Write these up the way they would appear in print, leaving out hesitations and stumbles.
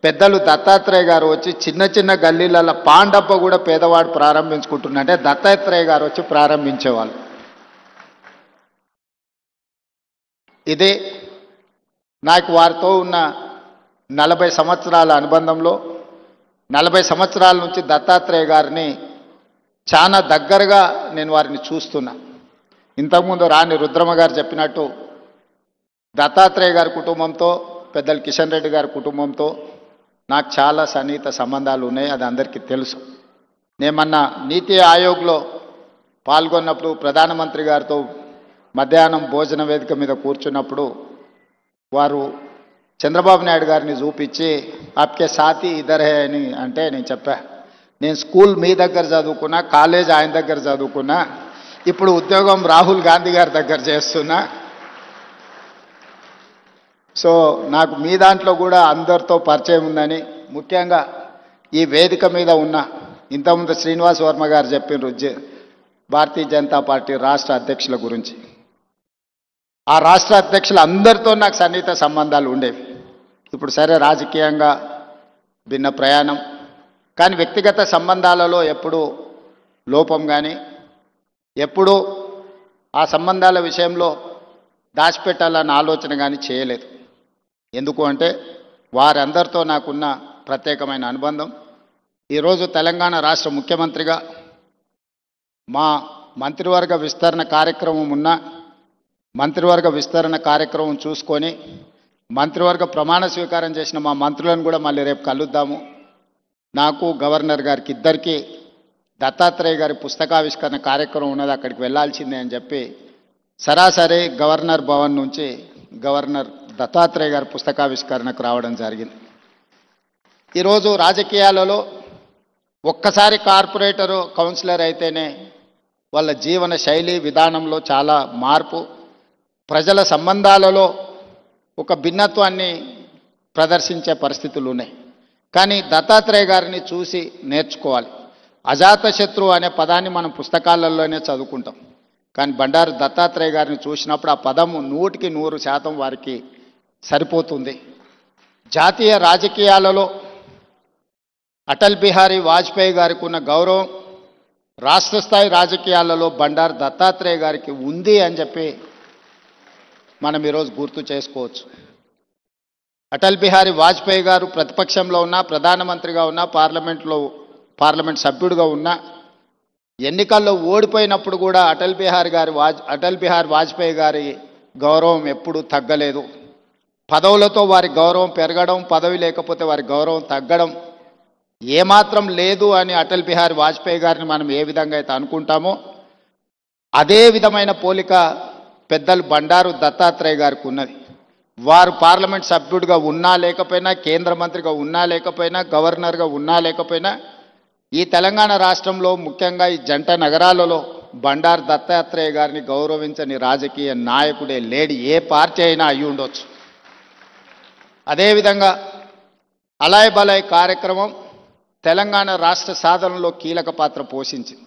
పెద్దలు దత్తాత్రేయ గారు వచ్చి చిన్న చిన్న గల్లీలలో పాండప్ప కూడా పేదవాడు ప్రారంభించుకుంటున్నంటే దత్తాత్రేయ గారు వచ్చి ప్రారంభించేవాళ్ళు. ఇదే నాకు వారితో ఉన్న 40 సంవత్సరాల అనుబంధంలో 40 సంవత్సరాల నుంచి దత్తాత్రేయ గారిని చాలా దగ్గరగా నేను వారిని చూస్తున్నా. ఇంతకుముందు రాణి రుద్రమ గారు చెప్పినట్టు దత్తాత్రేయ గారి కుటుంబంతో పెద్దలు కిషన్ రెడ్డి గారి కుటుంబంతో నాకు చాలా సన్నిహిత సంబంధాలు ఉన్నాయి. అది అందరికీ తెలుసు. నేను మొన్న నీతి ఆయోగ్లో పాల్గొన్నప్పుడు ప్రధానమంత్రి గారితో మధ్యాహ్నం భోజన వేదిక మీద కూర్చున్నప్పుడు వారు చంద్రబాబు నాయుడు గారిని చూపించి ఆప్కే సాథీ ఇద్దరే అని అంటే నేను చెప్పా, నేను స్కూల్ మీ దగ్గర చదువుకున్నా, కాలేజ్ ఆయన దగ్గర చదువుకున్నా, ఇప్పుడు ఉద్యోగం రాహుల్ గాంధీ గారి దగ్గర చేస్తున్నా. సో నాకు మీ దాంట్లో కూడా అందరితో పరిచయం ఉందని, ముఖ్యంగా ఈ వేదిక మీద ఉన్న ఇంతకుముందు శ్రీనివాస్ వర్మ గారు చెప్పినారు భారతీయ జనతా పార్టీ రాష్ట్ర అధ్యక్షుల గురించి. ఆ రాష్ట్ర అధ్యక్షులు అందరితో నాకు సన్నిహిత సంబంధాలు ఉండేవి. ఇప్పుడు సరే రాజకీయంగా భిన్న ప్రయాణం, కానీ వ్యక్తిగత సంబంధాలలో ఎప్పుడూ లోపం కానీ ఎప్పుడూ ఆ సంబంధాల విషయంలో దాచిపెట్టాలన్న ఆలోచన కానీ చేయలేదు. ఎందుకు అంటే వారందరితో నాకున్న ప్రత్యేకమైన అనుబంధం. ఈరోజు తెలంగాణ రాష్ట్ర ముఖ్యమంత్రిగా మా మంత్రివర్గ విస్తరణ కార్యక్రమం ఉన్న మంత్రివర్గ విస్తరణ కార్యక్రమం చూసుకొని మంత్రివర్గ ప్రమాణ స్వీకారం చేసిన మా మంత్రులను కూడా మళ్ళీ రేపు కలుద్దాము. నాకు గవర్నర్ గారికి ఇద్దరికీ దత్తాత్రేయ గారి పుస్తకావిష్కరణ కార్యక్రమం ఉన్నది, అక్కడికి వెళ్ళాల్సిందే అని చెప్పి సరాసరి గవర్నర్ భవన్ నుంచి గవర్నర్ దత్తాత్రేయ గారి పుస్తకావిష్కరణకు రావడం జరిగింది. ఈరోజు రాజకీయాలలో ఒక్కసారి కార్పొరేటరు కౌన్సిలర్ అయితేనే వాళ్ళ జీవన శైలి విధానంలో చాలా మార్పు, ప్రజల సంబంధాలలో ఒక భిన్నత్వాన్ని ప్రదర్శించే పరిస్థితులు ఉన్నాయి. కానీ దత్తాత్రేయ గారిని చూసి నేర్చుకోవాలి. అజాతశత్రువు అనే పదాన్ని మనం పుస్తకాలలోనే చదువుకుంటాం, కానీ బండారు దత్తాత్రేయ గారిని చూసినప్పుడు ఆ పదము 100% వారికి సరిపోతుంది. జాతీయ రాజకీయాలలో అటల్ బిహారీ వాజ్పేయి గారికి ఉన్న గౌరవం రాష్ట్ర స్థాయి రాజకీయాలలో బండారు దత్తాత్రేయ గారికి ఉంది అని చెప్పి మనం ఈరోజు గుర్తు చేసుకోవచ్చు. అటల్ బిహారీ వాజ్పేయి గారు ప్రతిపక్షంలో ఉన్న, ప్రధానమంత్రిగా ఉన్న, పార్లమెంట్ సభ్యుడిగా ఉన్న, ఎన్నికల్లో ఓడిపోయినప్పుడు కూడా అటల్ బిహారీ వాజ్పేయి గారి గౌరవం ఎప్పుడూ తగ్గలేదు. పదవులతో వారి గౌరవం పెరగడం, పదవి లేకపోతే వారి గౌరవం తగ్గడం ఏమాత్రం లేదు అని అటల్ బిహారీ వాజ్పేయి గారిని మనం ఏ విధంగా అయితే అనుకుంటామో అదే విధమైన పోలిక పెద్దలు బండారు దత్తాత్రేయ గారికి ఉన్నది. వారు పార్లమెంట్ సభ్యుడిగా ఉన్నా లేకపోయినా, కేంద్ర మంత్రిగా ఉన్నా లేకపోయినా, గవర్నర్గా ఉన్నా లేకపోయినా ఈ తెలంగాణ రాష్ట్రంలో ముఖ్యంగా ఈ జంట నగరాలలో బండారు దత్తాత్రేయ గారిని గౌరవించని రాజకీయ నాయకుడే లేడు, ఏ పార్టీ అయినా అయి ఉండొచ్చు. అదేవిధంగా అలాయ్ బలాయ్ కార్యక్రమం తెలంగాణ రాష్ట్ర సాధనలో కీలక పాత్ర పోషించింది.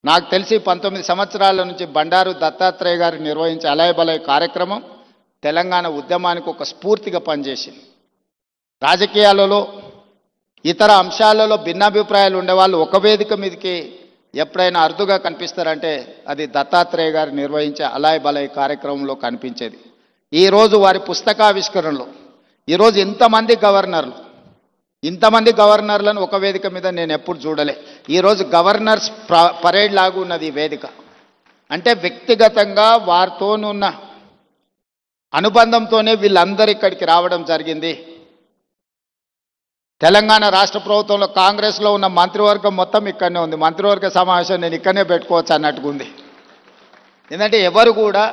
నాకు తెలిసి 19 సంవత్సరాల నుంచి బండారు దత్తాత్రేయ గారు నిర్వహించే అలాయ్ బలాయ్ కార్యక్రమం తెలంగాణ ఉద్యమానికి ఒక స్ఫూర్తిగా పనిచేసింది. రాజకీయాలలో ఇతర అంశాలలో భిన్నాభిప్రాయాలు ఉండేవాళ్ళు ఒక వేదిక మీదకి ఎప్పుడైనా అరుదుగా కనిపిస్తారంటే అది దత్తాత్రేయ గారు నిర్వహించే అలాయ్ బలాయ్ కార్యక్రమంలో కనిపించేది. ఈరోజు వారి పుస్తకావిష్కరణలో ఈరోజు ఇంతమంది గవర్నర్లను ఒక వేదిక మీద నేను ఎప్పుడు చూడలే. ఈరోజు గవర్నర్స్ పరేడ్ లాగా ఉన్నది ఈ వేదిక. అంటే వ్యక్తిగతంగా వారితోనున్న అనుబంధంతోనే వీళ్ళందరూ ఇక్కడికి రావడం జరిగింది. తెలంగాణ రాష్ట్ర ప్రభుత్వంలో కాంగ్రెస్లో ఉన్న మంత్రివర్గం మొత్తం ఇక్కడనే ఉంది. మంత్రివర్గ సమావేశం నేను ఇక్కడనే పెట్టుకోవచ్చు అన్నట్టుగా ఉంది. ఎందుకంటే ఎవరు కూడా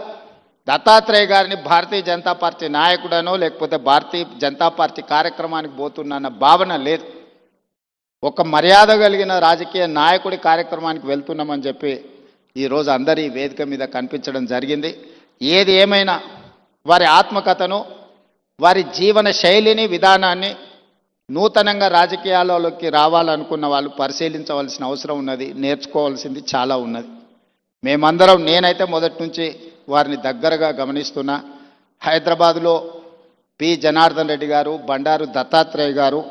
దత్తాత్రేయ గారిని భారతీయ జనతా పార్టీ నాయకుడనో లేకపోతే భారతీయ జనతా పార్టీ కార్యక్రమానికి పోతున్న భావన లేదు. ఒక మర్యాద కలిగిన రాజకీయ నాయకుడి కార్యక్రమానికి వెళ్తున్నామని చెప్పి ఈరోజు అందరి వేదిక మీద కనిపించడం జరిగింది. ఏది ఏమైనా వారి ఆత్మకథను, వారి జీవన శైలిని, విధానాన్ని నూతనంగా రాజకీయాలలోకి రావాలనుకున్న వాళ్ళు పరిశీలించవలసిన అవసరం ఉన్నది, నేర్చుకోవాల్సింది చాలా ఉన్నది. మేమందరం, నేనైతే మొదటి నుంచి వారిని దగ్గరగా గమనిస్తున్నా. హైదరాబాదులో పి జనార్దన్ రెడ్డి గారు, బండారు దత్తాత్రేయ గారు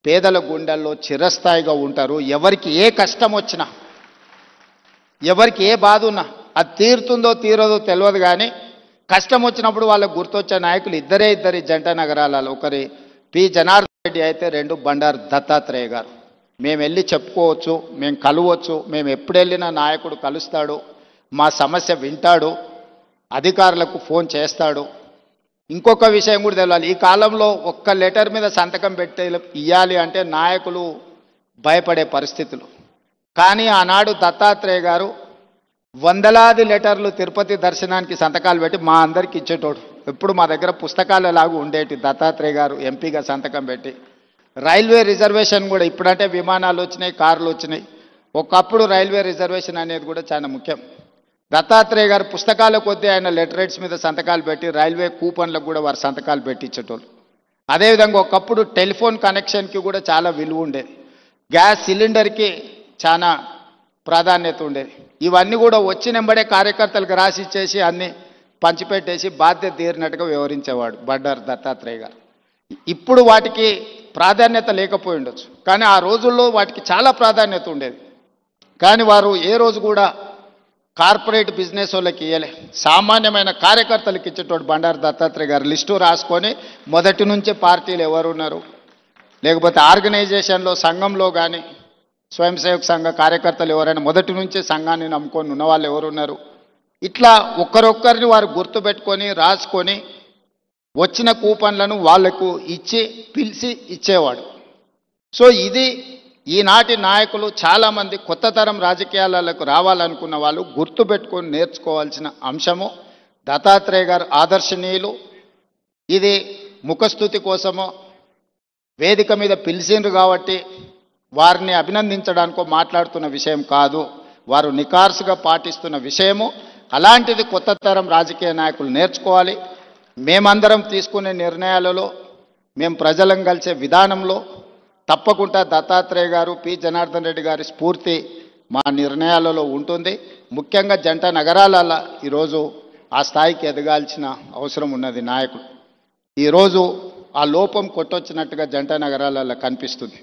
పేదల గుండెల్లో చిరస్థాయిగా ఉంటారు. ఎవరికి ఏ కష్టం వచ్చినా, ఎవరికి ఏ బాధ ఉన్నా అది తీరుతుందో తీరదో తెలియదు, కానీ కష్టం వచ్చినప్పుడు వాళ్ళకు గుర్తొచ్చే నాయకులు ఇద్దరి జంట నగరాలలో, ఒకరి పి జనార్దన్ రెడ్డి అయితే, రెండు బండారు దత్తాత్రేయ గారు. మేము వెళ్ళి చెప్పుకోవచ్చు, మేము కలవచ్చు, మేము ఎప్పుడు వెళ్ళినా నాయకుడు కలుస్తాడు, మా సమస్య వింటాడు, అధికారులకు ఫోన్ చేస్తాడు. ఇంకొక విషయం కూడా తెలియాలి, ఈ కాలంలో ఒక్క లెటర్ మీద సంతకం పెట్టి ఇవ్వాలి అంటే నాయకులు భయపడే పరిస్థితులు. కానీ ఆనాడు దత్తాత్రేయ గారు వందలాది లెటర్లు తిరుపతి దర్శనానికి సంతకాలు పెట్టి మా అందరికి ఇచ్చేటోడు. ఎప్పుడు మా దగ్గర పుస్తకాలు ఎలాగూ ఉండేటి. దత్తాత్రేయ గారు ఎంపీగా సంతకం పెట్టి రైల్వే రిజర్వేషన్ కూడా, ఇప్పుడంటే విమానాలు వచ్చినాయి, కార్లు వచ్చినాయి, ఒకప్పుడు రైల్వే రిజర్వేషన్ అనేది కూడా చాలా ముఖ్యం. దత్తాత్రేయ గారు పుస్తకాల కొద్దీ ఆయన లెటరేట్స్ మీద సంతకాలు పెట్టి రైల్వే కూపన్లకు కూడా వారు సంతకాలు పెట్టించేటోళ్ళు. అదేవిధంగా ఒకప్పుడు టెలిఫోన్ కనెక్షన్కి కూడా చాలా విలువ ఉండేది, గ్యాస్ సిలిండర్కి చాలా ప్రాధాన్యత ఉండేది. ఇవన్నీ కూడా వచ్చినెంబడే కార్యకర్తలకు రాసి ఇచ్చేసి అన్నీ పంచిపెట్టేసి బాధ్యత తీరినట్టుగా వ్యవహరించేవాడు బండారు దత్తాత్రేయ గారు. ఇప్పుడు వాటికి ప్రాధాన్యత లేకపోయి ఉండొచ్చు, కానీ ఆ రోజుల్లో వాటికి చాలా ప్రాధాన్యత ఉండేది. కానీ వారు ఏ రోజు కూడా కార్పొరేట్ బిజినెస్ వాళ్ళకి ఇవ్వలే, సామాన్యమైన కార్యకర్తలకు ఇచ్చేటోడు బండారు దత్తాత్రేయ గారు. లిస్టు రాసుకొని మొదటి నుంచే పార్టీలు ఎవరున్నారు, లేకపోతే ఆర్గనైజేషన్లో సంఘంలో కానీ స్వయం సేవక సంఘ కార్యకర్తలు ఎవరైనా మొదటి నుంచే సంఘాన్ని నమ్ముకొని ఉన్న వాళ్ళు ఎవరున్నారు, ఇట్లా ఒక్కరొక్కరిని వారు గుర్తుపెట్టుకొని రాసుకొని వచ్చిన కూపన్లను వాళ్లకు ఇచ్చి పిలిచి ఇచ్చేవాడు. సో ఇది ఈనాటి నాయకులు చాలామంది కొత్త తరం రాజకీయాలకు రావాలనుకున్న వాళ్ళు గుర్తుపెట్టుకొని నేర్చుకోవాల్సిన అంశము. దత్తాత్రేయ గారు ఆదర్శనీయులు. ఇది ముఖస్థుతి కోసమో వేదిక మీద పిలిచిండ్రు కాబట్టి వారిని అభినందించడానికో మాట్లాడుతున్న విషయం కాదు, వారు నికార్సుగా పాటిస్తున్న విషయము. అలాంటిది కొత్త తరం రాజకీయ నాయకులు నేర్చుకోవాలి. మేమందరం తీసుకునే నిర్ణయాలలో, మేము ప్రజలను కలిసే విధానంలో తప్పకుండా దత్తాత్రేయ గారు, పి జనార్దన్ రెడ్డి గారి స్ఫూర్తి మా నిర్ణయాలలో ఉంటుంది. ముఖ్యంగా జంట నగరాలలో ఈరోజు ఆ స్థాయికి ఎదగాల్సిన అవసరం ఉన్నది నాయకులు. ఈరోజు ఆ లోపం కొట్టొచ్చినట్టుగా జంట నగరాలలో కనిపిస్తుంది.